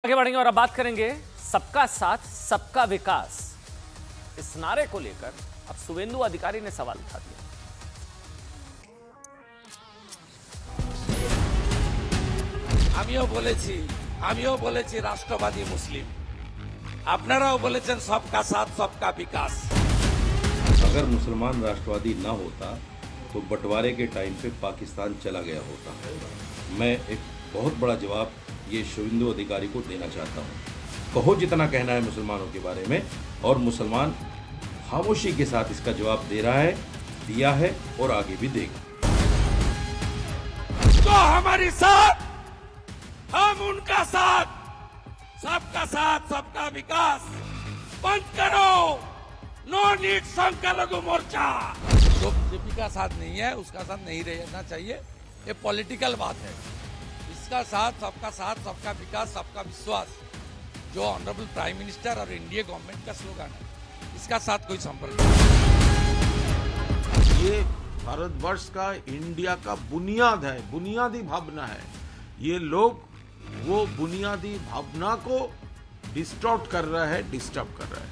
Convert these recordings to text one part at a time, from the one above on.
आगे बढ़ेंगे और अब बात करेंगे सबका साथ सबका विकास। इस नारे को लेकर अब शुवेंदु अधिकारी ने सवाल उठा दिया। আমিও বলেছি রাষ্ট্রবাদী মুসলিম, আপনারাও বলেছেন सबका साथ सबका विकास। अगर मुसलमान राष्ट्रवादी ना होता तो बंटवारे के टाइम पे पाकिस्तान चला गया होता। मैं एक बहुत बड़ा जवाब ये शुवेंदु अधिकारी को देना चाहता हूँ। कहो जितना कहना है मुसलमानों के बारे में, और मुसलमान खामोशी के साथ इसका जवाब दे रहा है, दिया है और आगे भी देगा। तो हमारे साथ, हम उनका साथ, सबका साथ सबका विकास बंद करो। नो नीड संख्यालघु मोर्चा। जो बीजेपी का साथ नहीं है उसका साथ नहीं रहना चाहिए, ये पॉलिटिकल बात है। इसका साथ सबका विकास सबका विश्वास, जो ऑनरेबल प्राइम मिनिस्टर और एनडीए गवर्नमेंट का स्लोगन है, इसका साथ कोई संपर्क नहीं। ये भारतवर्ष का, इंडिया का बुनियाद है, बुनियादी भावना है। ये लोग वो बुनियादी भावना को डिस्टॉर्ट कर रहा है, डिस्टर्ब कर रहा है।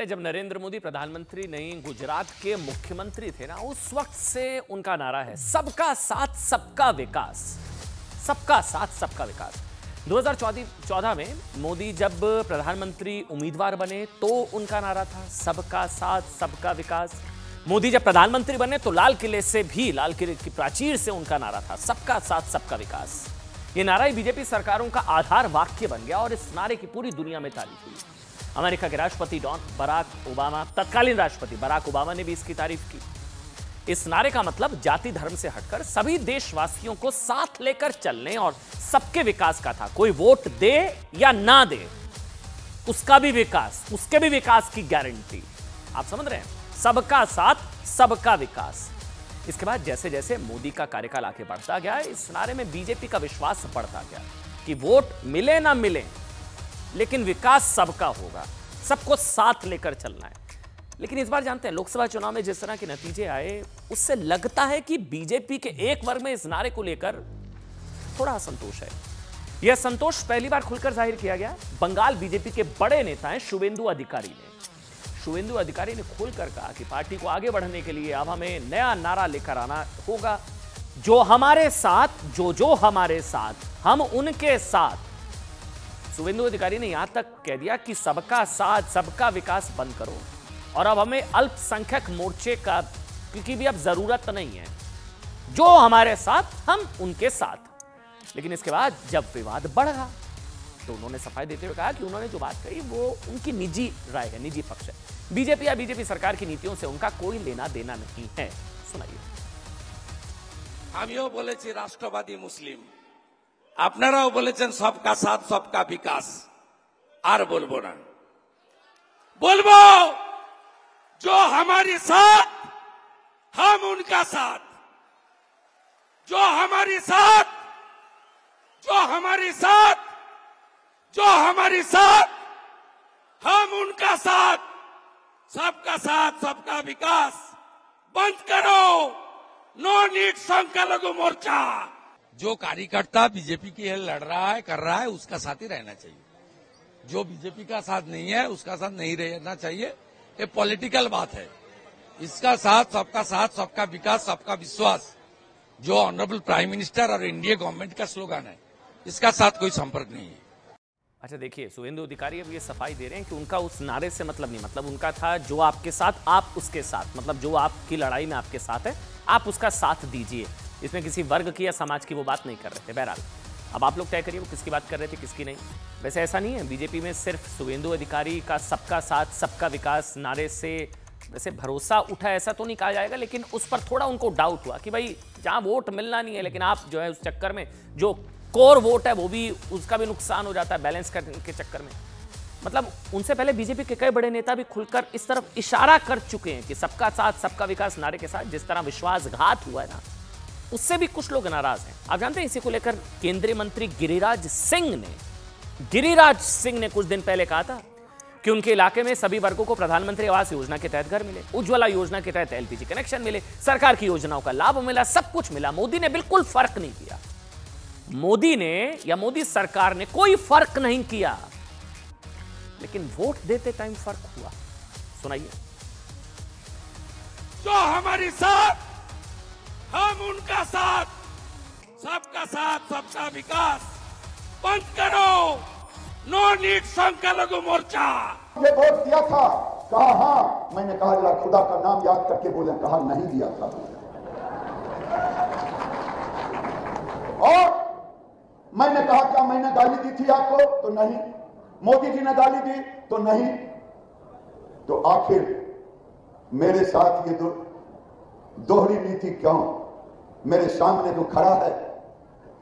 जब नरेंद्र मोदी प्रधानमंत्री नहीं गुजरात के मुख्यमंत्री थे ना, उस वक्त से उनका नारा है सबका साथ सबका विकास, सबका साथ सबका विकास। 2014 में मोदी जब प्रधानमंत्री उम्मीदवार बने तो उनका नारा था सबका साथ सबका विकास। मोदी जब प्रधानमंत्री बने तो लाल किले की प्राचीर से उनका नारा था सबका साथ सबका विकास। ये नारा ही बीजेपी सरकारों का आधार वाक्य बन गया और इस नारे की पूरी दुनिया में तारीफ हुई। अमेरिका के राष्ट्रपति तत्कालीन राष्ट्रपति बराक ओबामा ने भी इसकी तारीफ की। इस नारे का मतलब जाति धर्म से हटकर सभी देशवासियों को साथ लेकर चलने और सबके विकास का था। कोई वोट दे या ना दे, उसका भी विकास, उसके भी विकास की गारंटी। आप समझ रहे हैं, सबका साथ सबका विकास। इसके बाद जैसे जैसे मोदी का कार्यकाल आगे बढ़ता गया, इस नारे में बीजेपी का विश्वास बढ़ता गया कि वोट मिले ना मिले लेकिन विकास सबका होगा, सबको साथ लेकर चलना है। लेकिन इस बार जानते हैं लोकसभा चुनाव में जिस तरह के नतीजे आए, उससे लगता है कि बीजेपी के एक वर्ग में इस नारे को लेकर थोड़ा असंतोष है। यह संतोष पहली बार खुलकर जाहिर किया गया बंगाल बीजेपी के बड़े नेता हैं शुवेंदु अधिकारी ने। शुवेंदु अधिकारी ने खुलकर कहा कि पार्टी को आगे बढ़ने के लिए अब हमें नया नारा लेकर आना होगा, जो हमारे साथ, जो हमारे साथ, हम उनके साथ। शुवेंदु अधिकारी ने यहां तक कह दिया कि सबका साथ सबका विकास बंद करो और अब हमें अल्पसंख्यक मोर्चे का क्योंकि भी अब जरूरत नहीं है, जो हमारे साथ हम उनके साथ। लेकिन इसके बाद जब विवाद बढ़ा तो उन्होंने सफाई देते हुए कहा कि उन्होंने जो बात कही वो उनकी निजी राय है, निजी पक्ष है। बीजेपी या बीजेपी सरकार की नीतियों से उनका कोई लेना देना नहीं है। सुनाइए। আমিও বলেছি রাষ্ট্রবাদী মুসলিম, আপনারাও বলেছেন सबका साथ सबका विकास। আর বলবো না, বলবো जो हमारे साथ, हम उनका साथ, जो हमारे साथ, जो हमारे साथ, जो हमारे साथ, हम उनका साथ, सबका साथ सबका विकास बंद करो। नो नीड संख्यालघु मोर्चा। जो कार्यकर्ता बीजेपी की लड़ रहा है, कर रहा है, उसका साथ ही रहना चाहिए। जो बीजेपी का साथ नहीं है उसका साथ नहीं रहना चाहिए, ये पॉलिटिकल बात है। इसका साथ सबका विकास सबका विश्वास, जो ऑनरेबल प्राइम मिनिस्टर और एनडीए गवर्नमेंट का स्लोगन है, इसका साथ कोई संपर्क नहीं है। अच्छा देखिए, शुवेंदु अधिकारी अब ये सफाई दे रहे हैं कि उनका उस नारे से मतलब नहीं, मतलब उनका था जो आपके साथ आप उसके साथ, मतलब जो आपकी लड़ाई में आपके साथ है आप उसका साथ दीजिए। इसमें किसी वर्ग की या समाज की वो बात नहीं कर रहे थे। बहरहाल अब आप लोग तय करिए वो किसकी बात कर रहे थे किसकी नहीं। वैसे ऐसा नहीं है, बीजेपी में सिर्फ शुवेंदु अधिकारी का सबका साथ सबका विकास नारे से वैसे भरोसा उठा ऐसा तो नहीं कहा जाएगा, लेकिन उस पर थोड़ा उनको डाउट हुआ कि भाई जहां वोट मिलना नहीं है लेकिन आप जो है उस चक्कर में जो कोर वोट है वो भी, उसका भी नुकसान हो जाता है बैलेंस करने के चक्कर में। मतलब उनसे पहले बीजेपी के कई बड़े नेता भी खुलकर इस तरफ इशारा कर चुके हैं कि सबका साथ सबका विकास नारे के साथ जिस तरह विश्वासघात हुआ है ना, उससे भी कुछ लोग नाराज हैं। आप जानते हैं इसी को लेकर केंद्रीय मंत्री गिरिराज सिंह ने कुछ दिन पहले कहा था कि उनके इलाके में सभी वर्गों को प्रधानमंत्री आवास योजना के तहत घर मिले, उज्ज्वला योजना के तहत एलपीजी कनेक्शन मिले, सरकार की योजनाओं का लाभ मिला, सब कुछ मिला। मोदी ने बिल्कुल फर्क नहीं किया। मोदी ने या मोदी सरकार ने कोई फर्क नहीं किया, लेकिन वोट देते टाइम फर्क हुआ। सुनाइए। जो हमारी साथ, हम उनका साथ, सबका साथ सबका विकास। बंद करो नो नीड संख्यालघु मोर्चा। ये वोट दिया था, कहा हाँ, मैंने कहा जरा खुदा का नाम याद करके बोले, कहा नहीं दिया था। और मैंने कहा क्या मैंने गाली दी थी आपको? तो नहीं। मोदी जी ने गाली दी? तो नहीं। तो आखिर मेरे साथ ये दोहरी नीति क्यों? मेरे सामने जो खड़ा है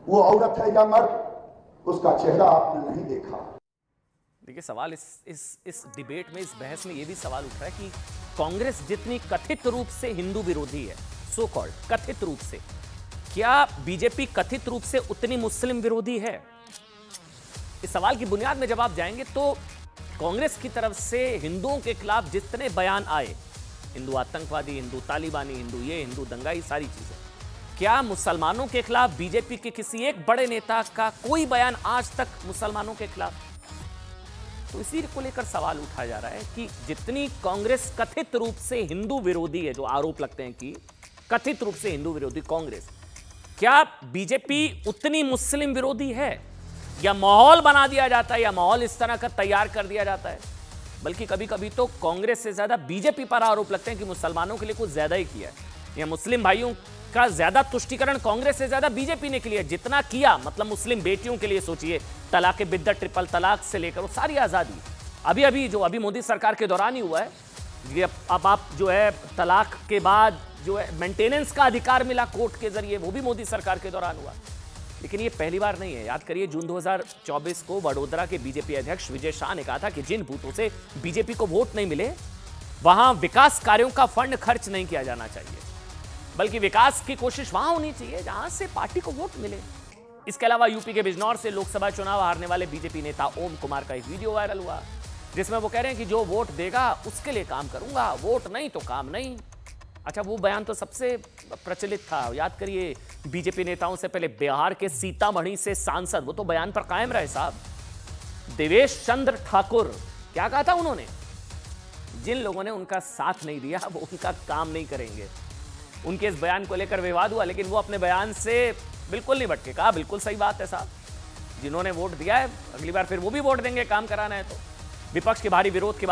वो औरत है या मर्द, उसका चेहरा आपने नहीं देखा। देखिए, सवाल इस डिबेट में, इस बहस में यह भी सवाल उठ रहा है कि कांग्रेस जितनी कथित रूप से हिंदू विरोधी है, सो कॉल्ड कथित रूप से, क्या बीजेपी कथित रूप से उतनी मुस्लिम विरोधी है? इस सवाल की बुनियाद में जब आप जाएंगे तो कांग्रेस की तरफ से हिंदुओं के खिलाफ जितने बयान आए, हिंदू आतंकवादी, हिंदू तालिबानी, हिंदू ये, हिंदू दंगाई, सारी चीजें, क्या मुसलमानों के खिलाफ बीजेपी के किसी एक बड़े नेता का कोई बयान आज तक मुसलमानों के खिलाफ? तो इसी को लेकर सवाल उठाया जा रहा है कि जितनी कांग्रेस कथित रूप से हिंदू विरोधी है, जो आरोप लगते हैं कि कथित रूप से हिंदू विरोधी कांग्रेस, क्या बीजेपी उतनी मुस्लिम विरोधी है? या माहौल बना दिया जाता है, या माहौल इस तरह का तैयार कर दिया जाता है? बल्कि कभी कभी तो कांग्रेस से ज्यादा बीजेपी पर आरोप लगते हैं कि मुसलमानों के लिए कुछ ज्यादा ही किया है, या मुस्लिम भाइयों का ज्यादा तुष्टीकरण कांग्रेस से ज्यादा बीजेपी ने किया। जितना किया, मतलब मुस्लिम बेटियों के लिए सोचिए, तलाक बिद्दत, ट्रिपल तलाक से लेकर वो सारी आजादी, अभी मोदी सरकार के दौरान ही हुआ है। ये अब आप जो है तलाक के बाद जो है मेंटेनेंस का अधिकार मिला कोर्ट के जरिए, वो भी मोदी सरकार के दौरान हुआ। लेकिन ये पहली बार नहीं है। याद करिए, जून 2024 को वडोदरा के बीजेपी अध्यक्ष विजय शाह ने कहा था कि जिन बूथों से बीजेपी को वोट नहीं मिले, वहां विकास कार्यों का फंड खर्च नहीं किया जाना चाहिए, बल्कि विकास की कोशिश वहां होनी चाहिए जहां से पार्टी को वोट मिले। इसके अलावा यूपी के बिजनौर से लोकसभा चुनाव हारने वाले बीजेपी नेता ओम कुमार का एक वीडियो वायरल हुआ, जिसमें वो कह रहे हैं कि जो वोट देगा उसके लिए काम करूंगा, वोट नहीं तो काम नहीं। अच्छा, वो बयान तो सबसे प्रचलित था। याद करिए, बीजेपी नेताओं से पहले बिहार के सीतामढ़ी से सांसद, वो तो बयान पर कायम रहे साहब, देवेश चंद्र ठाकुर। क्या कहा था उन्होंने? जिन लोगों ने उनका साथ नहीं दिया वो उनका काम नहीं करेंगे। उनके इस बयान को लेकर विवाद हुआ, लेकिन वो अपने बयान से बिल्कुल नहीं भटके। कहा बिल्कुल सही बात है साहब, जिन्होंने वोट दिया है अगली बार फिर वो भी वोट देंगे, काम कराना है तो। विपक्ष के भारी विरोध के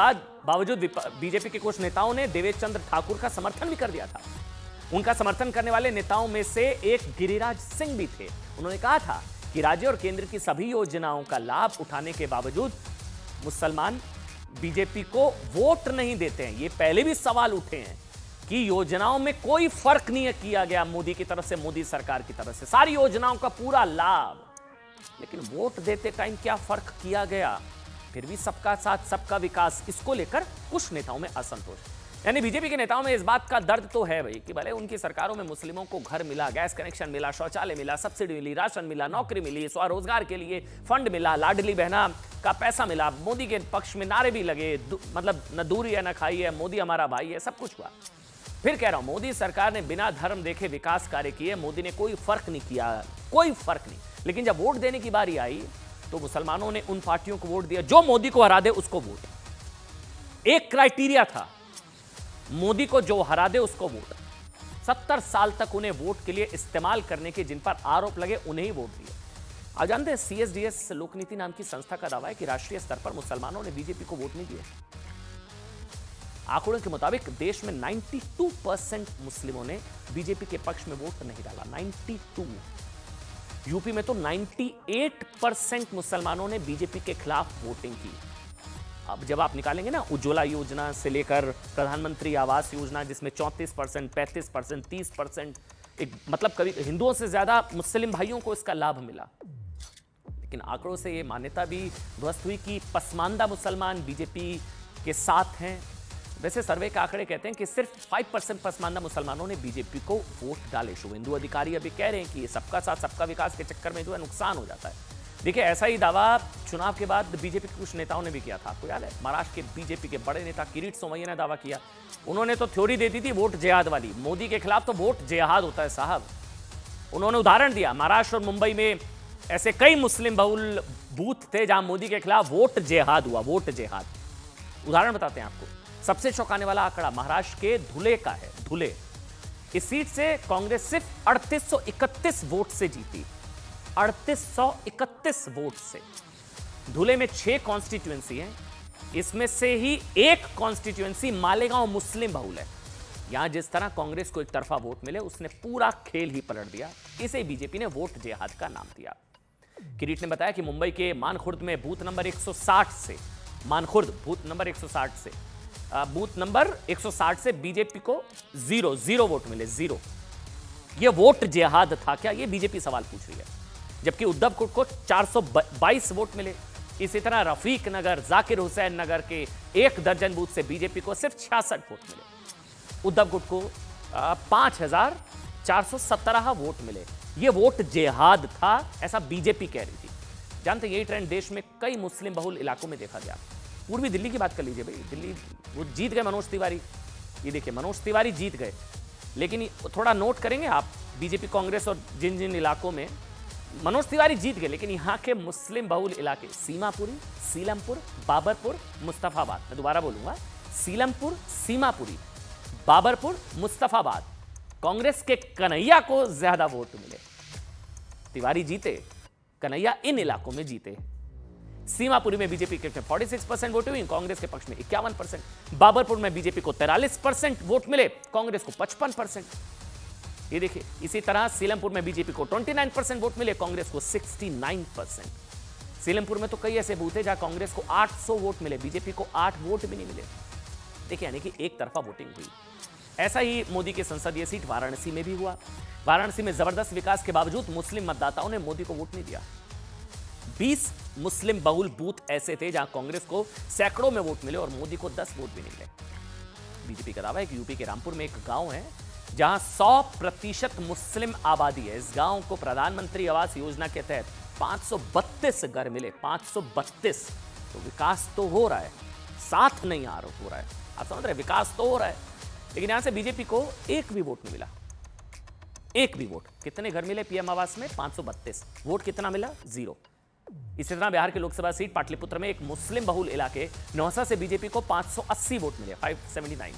बावजूद बीजेपी के कुछ नेताओं ने देवेश चंद्र ठाकुर का समर्थन भी कर दिया था। उनका समर्थन करने वाले नेताओं में से एक गिरिराज सिंह भी थे। उन्होंने कहा था कि राज्य और केंद्र की सभी योजनाओं का लाभ उठाने के बावजूद मुसलमान बीजेपी को वोट नहीं देते हैं। ये पहले भी सवाल उठे हैं कि योजनाओं में कोई फर्क नहीं किया गया मोदी की तरफ से, मोदी सरकार की तरफ से, सारी योजनाओं का पूरा लाभ, लेकिन वोट देते टाइम क्या फर्क किया गया? फिर भी सबका साथ सबका विकास, इसको लेकर कुछ नेताओं में असंतोष। यानी बीजेपी के नेताओं में इस बात का दर्द तो है भाई कि भले उनकी सरकारों में मुस्लिमों को घर मिला, गैस कनेक्शन मिला, शौचालय मिला, सब्सिडी मिली, राशन मिला, नौकरी मिली, स्वरोजगार के लिए फंड मिला, लाडली बहना का पैसा मिला, मोदी के पक्ष में नारे भी लगे, मतलब न दूरी है न खाई है, मोदी हमारा भाई है, सब कुछ हुआ। फिर कह रहा हूं, मोदी सरकार ने बिना धर्म देखे विकास कार्य किए, मोदी ने कोई फर्क नहीं किया, कोई फर्क नहीं। लेकिन जब वोट देने की बारी आई तो मुसलमानों ने उन पार्टियों को वोट दिया जो मोदी को हरा दे उसको वोट। एक क्राइटेरिया था, मोदी को जो हरा दे उसको वोट। 70 साल तक उन्हें वोट के लिए इस्तेमाल करने के जिन पर आरोप लगे उन्हें ही वोट दिए। आप जानते हैं, CSDS लोकनीति नाम की संस्था का दावा है कि राष्ट्रीय स्तर पर मुसलमानों ने बीजेपी को वोट नहीं दिए। आंकड़ों के मुताबिक देश में 92% मुस्लिमों ने बीजेपी के पक्ष में वोट नहीं डाला। 92। यूपी में तो 98% मुसलमानों ने बीजेपी के खिलाफ वोटिंग की। अब जब आप निकालेंगे ना उज्ज्वला योजना से लेकर प्रधानमंत्री आवास योजना, जिसमें 34%, 35%, 30%, मतलब कभी हिंदुओं से ज्यादा मुस्लिम भाइयों को इसका लाभ मिला। लेकिन आंकड़ों से यह मान्यता भी ध्वस्त हुई कि पसमानदा मुसलमान बीजेपी के साथ हैं। वैसे सर्वे के आंकड़े कहते हैं कि सिर्फ 5% पसमानदा मुसलमानों ने बीजेपी को वोट डाले। शुभेंदु अधिकारी अभी कह रहे हैं कि ये सबका साथ सबका विकास के चक्कर में जो है नुकसान हो जाता है। देखिए, ऐसा ही दावा चुनाव के बाद बीजेपी के कुछ नेताओं ने भी किया था। आपको याद है, महाराष्ट्र के बीजेपी के बड़े नेता किरीट सोमैया ने दावा किया। उन्होंने तो थ्योरी दे दी थी वोट जिहाद वाली, मोदी के खिलाफ तो वोट जिहाद होता है साहब। उन्होंने उदाहरण दिया, महाराष्ट्र और मुंबई में ऐसे कई मुस्लिम बहुल बूथ थे जहां मोदी के खिलाफ वोट जिहाद हुआ, वोट जिहाद। उदाहरण बताते हैं आपको। सबसे चौंकाने वाला आंकड़ा महाराष्ट्र के धुले का है। धुले, इस सीट से कांग्रेस सिर्फ 3831 वोट से जीती, 3831 वोट से। धुले में 6 कॉन्स्टिट्यूएंसी हैं, इसमें से ही एक कॉन्स्टिट्यूएंसी मालेगांव मुस्लिम बहुल है। यहां जिस तरह कांग्रेस को एक तरफा वोट मिले, उसने पूरा खेल ही पलट दिया। इसे बीजेपी ने वोट जिहाद का नाम दिया। किरीट ने बताया कि मुंबई के मानखुर्द में बूथ नंबर 160 से, मानखुर्द बूथ नंबर 160 से, बूथ नंबर 160 से बीजेपी को जीरो वोट मिले, जीरो। यह वोट जिहाद था क्या, यह बीजेपी सवाल पूछ रही है। जबकि उद्धव को 422 वोट मिले। इसी तरह रफीक नगर, जाकिर हुसैन नगर के 1 दर्जन बूथ से बीजेपी को सिर्फ 66 वोट मिले। उद्धव गुट को 5417 वोट मिले। यह वोट जिहाद था, ऐसा बीजेपी कह रही थी। जानते यही ट्रेंड देश में कई मुस्लिम बहुल इलाकों में देखा गया। पूर्वी दिल्ली की बात कर लीजिए भाई, दिल्ली वो जीत गए मनोज तिवारी। ये देखिए मनोज तिवारी जीत गए, लेकिन थोड़ा नोट करेंगे आप, बीजेपी कांग्रेस और जिन जिन इलाकों में मनोज तिवारी जीत गए, लेकिन यहां के मुस्लिम बहुल इलाके सीमापुरी, सीलमपुर, बाबरपुर, मुस्तफाबाद, मैं दोबारा बोलूंगा, सीलमपुर, सीमापुरी, बाबरपुर, मुस्तफाबाद, कांग्रेस के कन्हैया को ज्यादा वोट मिले। तिवारी जीते, कन्हैया इन इलाकों में जीते। सीमापुरी में बीजेपी के 46% वोट हुई, कांग्रेस के पक्ष में 51%। बाबरपुर में बीजेपी को 43% वोट मिले, कांग्रेस को 55%। ये देखिए, इसी तरह सीलमपुर में बीजेपी को 29% वोट मिले, कांग्रेस को 69%। सीलमपुर में तो कई ऐसे बूथ हैं जहां कांग्रेस को 800 वोट मिले, बीजेपी को 8 वोट भी नहीं मिले। देखिए, यानी कि एक तरफा वोटिंग हुई। ऐसा ही मोदी की संसदीय सीट वाराणसी में भी हुआ। वाराणसी में जबरदस्त विकास के बावजूद मुस्लिम मतदाताओं ने मोदी को वोट नहीं दिया। 20 मुस्लिम बहुल बूथ ऐसे थे जहां कांग्रेस को सैकड़ों में वोट मिले और मोदी को 10 वोट भी नहीं मिले। बीजेपी का दावा है कि यूपी के रामपुर में एक गांव है जहां 100% मुस्लिम आबादी है। इस गांव को प्रधानमंत्री आवास योजना के तहत 532 घर मिले, 532। तो विकास तो हो रहा है, साथ नहीं आ रहा हो रहा है। आप समझ रहे हैं, विकास तो हो रहा है, लेकिन यहां से बीजेपी को एक भी वोट नहीं मिला, एक भी वोट। कितने घर मिले पीएम आवास में? 532। वोट कितना मिला? 0। इसी तरह बिहार के लोकसभा सीट पाटलिपुत्र में एक मुस्लिम बहुल इलाके नौसा से बीजेपी को 580 वोट मिले, 579,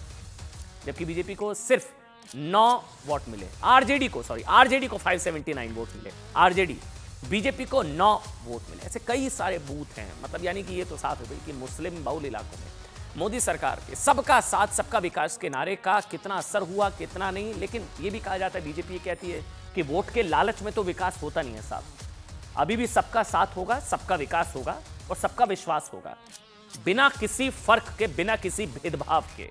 जबकि बीजेपी को सिर्फ 9 वोट मिले। आरजेडी को 579 वोट मिले, आरजेडी। बीजेपी को 9 वोट मिले। ऐसे कई सारे बूथ हैं, मतलब यानी कि ये तो साफ है भाई कि मुस्लिम बहुल इलाकों में मोदी सरकार के सबका साथ सबका विकास के नारे का कितना असर हुआ, कितना नहीं। लेकिन ये भी कहा जाता है, बीजेपी ये कहती है कि वोट के लालच में तो विकास होता नहीं है साहब। अभी भी सबका साथ होगा, सबका विकास होगा और सबका विश्वास होगा, बिना किसी फर्क के, बिना किसी भेदभाव के।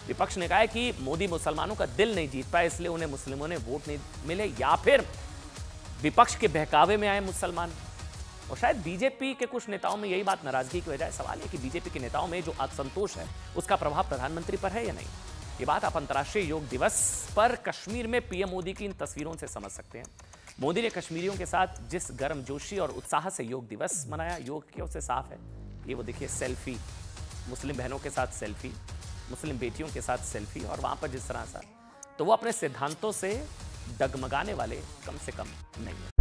विपक्ष ने कहा है कि मोदी मुसलमानों का दिल नहीं जीत पाए, इसलिए उन्हें मुस्लिमों ने वोट नहीं मिले, या फिर विपक्ष के बहकावे में आए मुसलमान। और शायद बीजेपी के कुछ नेताओं में यही बात नाराजगी की वजह है। सवाल है कि बीजेपी के नेताओं में जो असंतोष है उसका प्रभाव प्रधानमंत्री पर है या नहीं। ये बात आप अंतर्राष्ट्रीय योग दिवस पर कश्मीर में पीएम मोदी की इन तस्वीरों से समझ सकते हैं। मोदी ने कश्मीरियों के साथ जिस गर्मजोशी और उत्साह से योग दिवस मनाया, योग की ओर से साफ है। ये वो देखिए सेल्फी, मुस्लिम बहनों के साथ सेल्फी, मुस्लिम बेटियों के साथ सेल्फी, और वहां पर जिस तरह सा, तो वो अपने सिद्धांतों से डगमगाने वाले कम से कम नहीं है।